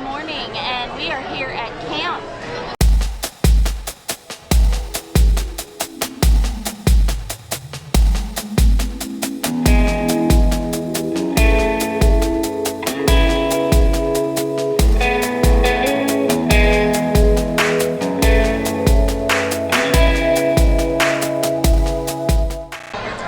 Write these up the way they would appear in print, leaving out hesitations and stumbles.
morning, and we are here at camp.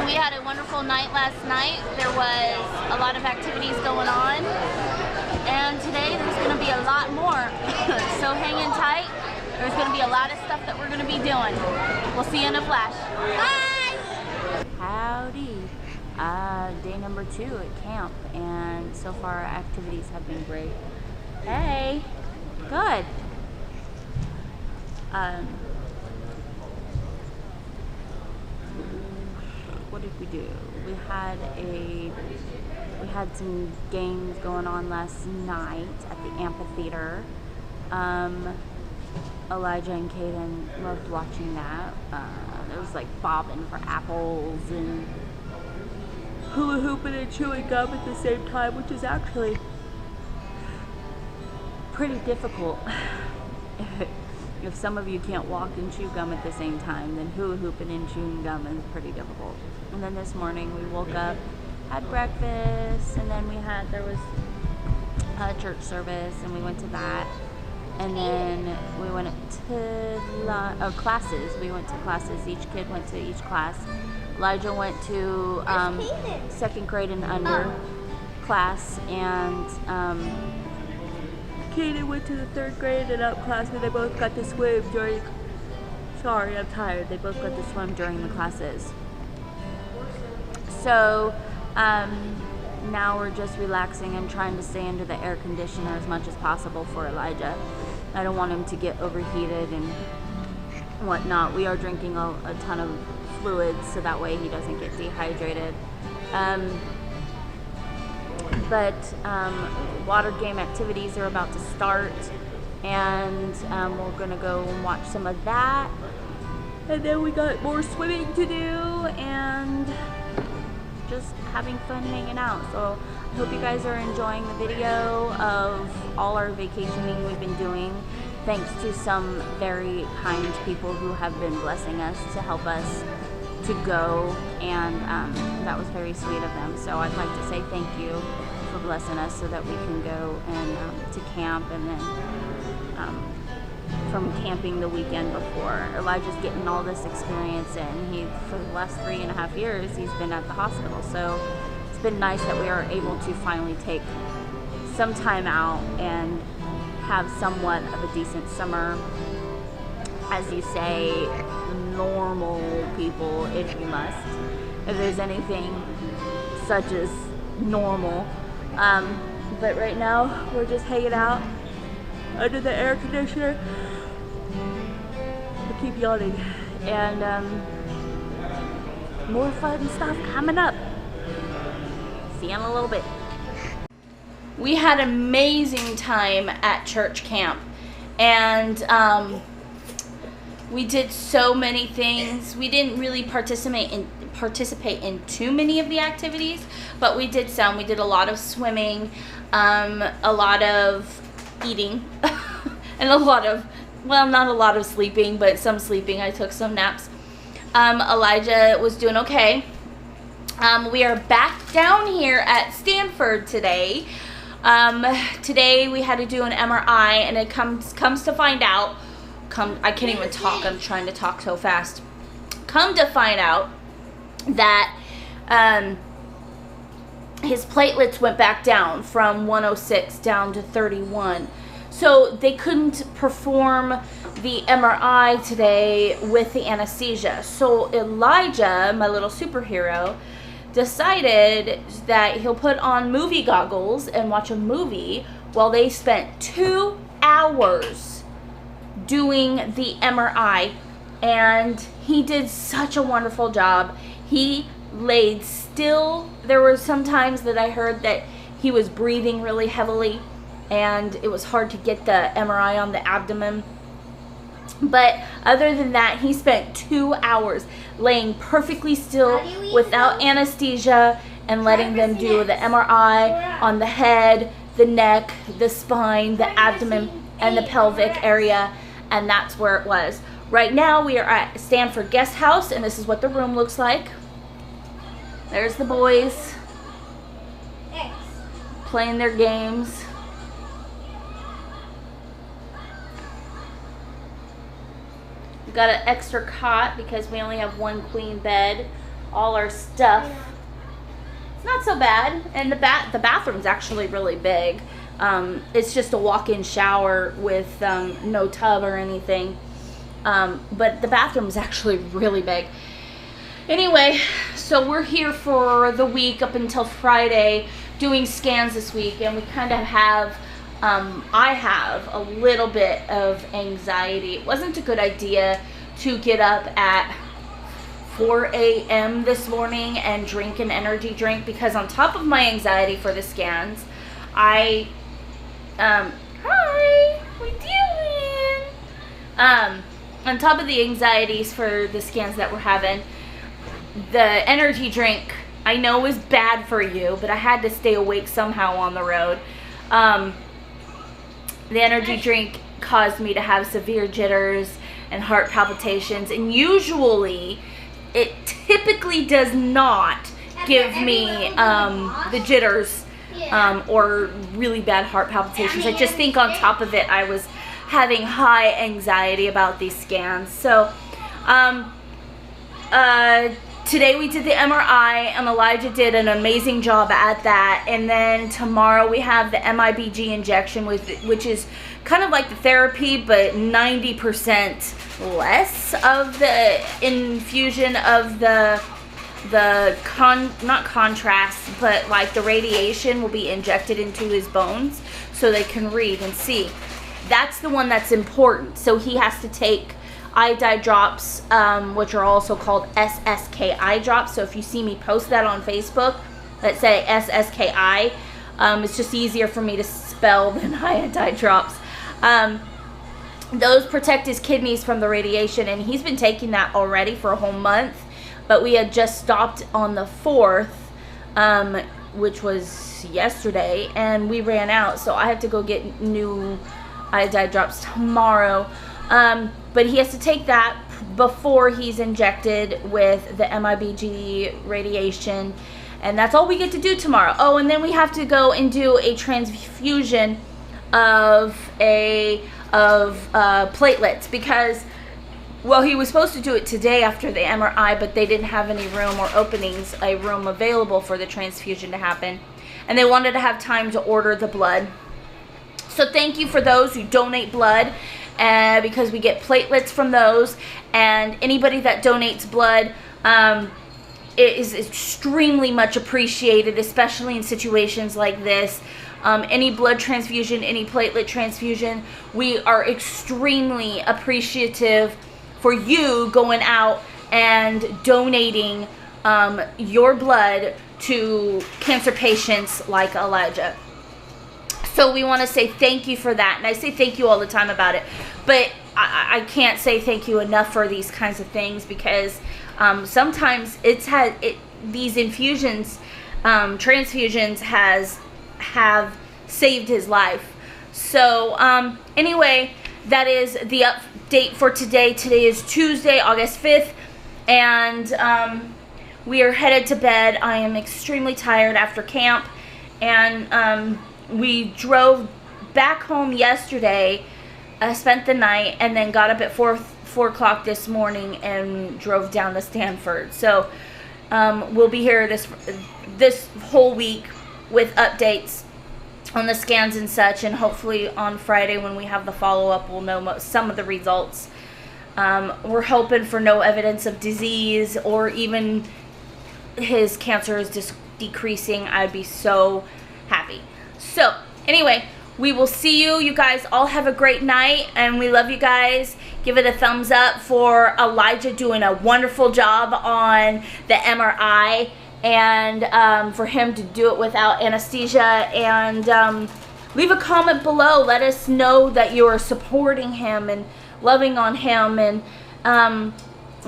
We had a wonderful night last night. There was a lot of activities going on. And today there's going to be a lot more, so hang in tight. There's going to be a lot of stuff that we're going to be doing. We'll see you in a flash. Bye! Howdy. Day number 2 at camp, and so far our activities have been great. Hey! Good! What did we do? We had some games going on last night at the amphitheater. Elijah and Kaden loved watching that. There was like bobbing for apples and hula hooping and chewing gum at the same time, which is actually pretty difficult. If some of you can't walk and chew gum at the same time, then hula hooping and chewing gum is pretty difficult. And then this morning we woke up, had breakfast, and then there was a church service, and we went to that. And then we went to classes. We went to classes. Each kid went to each class. Elijah went to second grade and under class, and Kaden went to the third grade and up class, and they both got to swim during. Sorry, I'm tired. They both got to swim during the classes. So now we're just relaxing and trying to stay under the air conditioner as much as possible for Elijah. I don't want him to get overheated and whatnot. We are drinking a ton of fluids so that way he doesn't get dehydrated. But water game activities are about to start, and we're going to go and watch some of that. And then we got more swimming to do and just having fun hanging out. So I hope you guys are enjoying the video of all our vacationing we've been doing. Thanks to some very kind people who have been blessing us to help us to go, and that was very sweet of them. So I'd like to say thank you for blessing us so that we can go and to camp, and then from camping the weekend before. Elijah's getting all this experience in. For the last 3.5 years, he's been at the hospital. So it's been nice that we are able to finally take some time out and have somewhat of a decent summer. As you say, normal people, if you must. If there's anything such as normal. But right now, we're just hanging out under the air conditioner. I keep yawning. And more fun stuff coming up. See you in a little bit. We had an amazing time at church camp. And we did so many things. We didn't really participate in too many of the activities, but we did some. We did a lot of swimming, a lot of eating, and a lot of, well, not a lot of sleeping, but some sleeping. I took some naps. Elijah was doing okay. We are back down here at Stanford today. Today we had to do an MRI, and it comes to find out, I can't even talk, I'm trying to talk so fast. Come to find out that his platelets went back down from 106 down to 31. So they couldn't perform the MRI today with the anesthesia. So Elijah, my little superhero, decided that he'll put on movie goggles and watch a movie while they spent 2 hours doing the MRI, and he did such a wonderful job. He laid still. There were some times that I heard that he was breathing really heavily, and it was hard to get the MRI on the abdomen. But other than that, he spent 2 hours laying perfectly still without anesthesia and letting them do the MRI on the head, the neck, the spine, the abdomen, and the pelvic area, and that's where it was. Right now we are at Stanford Guest House, and this is what the room looks like. There's the boys playing their games. We got an extra cot because we only have one queen bed. All our stuff. It's not so bad, and the bathroom's actually really big. It's just a walk-in shower with no tub or anything. But the bathroom is actually really big. Anyway, so we're here for the week up until Friday doing scans this week, and we kind of have, I have a little bit of anxiety. It wasn't a good idea to get up at 4 a.m. this morning and drink an energy drink, because on top of my anxiety for the scans, hi, what you doing? On top of the anxieties for the scans that we're having, the energy drink I know is bad for you, but I had to stay awake somehow on the road. The energy drink caused me to have severe jitters and heart palpitations, and usually it typically does not give me the jitters or really bad heart palpitations. I just think on top of it I was having high anxiety about these scans. So today we did the MRI, and Elijah did an amazing job at that. And then tomorrow we have the MIBG injection, which is kind of like the therapy, but 90% less of the infusion of not contrast, but like the radiation will be injected into his bones so they can read and see. That's the one that's important. So he has to take iodide drops, which are also called SSKI drops. So if you see me post that on Facebook that say SSKI, it's just easier for me to spell than iodide drops. Those protect his kidneys from the radiation, and he's been taking that already for a whole month, but we had just stopped on the 4th, which was yesterday, and we ran out, so I have to go get new iodide drops tomorrow. But he has to take that before he's injected with the MIBG radiation, and that's all we get to do tomorrow. Oh, and then we have to go and do a transfusion of platelets, because, well, he was supposed to do it today after the MRI, but they didn't have any room or a room available for the transfusion to happen, and they wanted to have time to order the blood. So thank you for those who donate blood, because we get platelets from those, and anybody that donates blood it is extremely much appreciated, especially in situations like this. Any blood transfusion, any platelet transfusion, we are extremely appreciative for you going out and donating your blood to cancer patients like Elijah. So we want to say thank you for that. And I say thank you all the time about it, but I can't say thank you enough for these kinds of things, because sometimes these infusions, transfusions have saved his life. So anyway, that is the update for today. Today is Tuesday, August 5th, and we are headed to bed. I am extremely tired after camp, and we drove back home yesterday, spent the night, and then got up at 4 o'clock this morning and drove down to Stanford. So we'll be here this whole week with updates on the scans and such, and hopefully on Friday when we have the follow-up we'll know some of the results. We're hoping for no evidence of disease, or even his cancer is just decreasing. I'd be so happy. So anyway, we will see you. You guys all have a great night, and we love you guys. Give it a thumbs up for Elijah doing a wonderful job on the MRI, and for him to do it without anesthesia. And leave a comment below. Let us know that you are supporting him and loving on him, and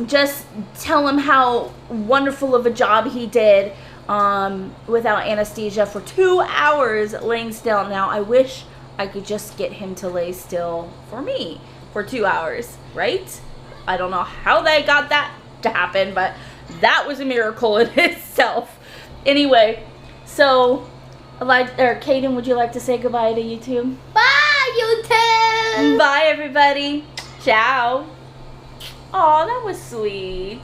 just tell him how wonderful of a job he did without anesthesia for 2 hours laying still. Now, I wish I could just get him to lay still for me for 2 hours, right? I don't know how they got that to happen, but that was a miracle in itself. Anyway, so, Kaden, would you like to say goodbye to YouTube? Bye, YouTube! Bye, everybody. Ciao. Aw, that was sweet.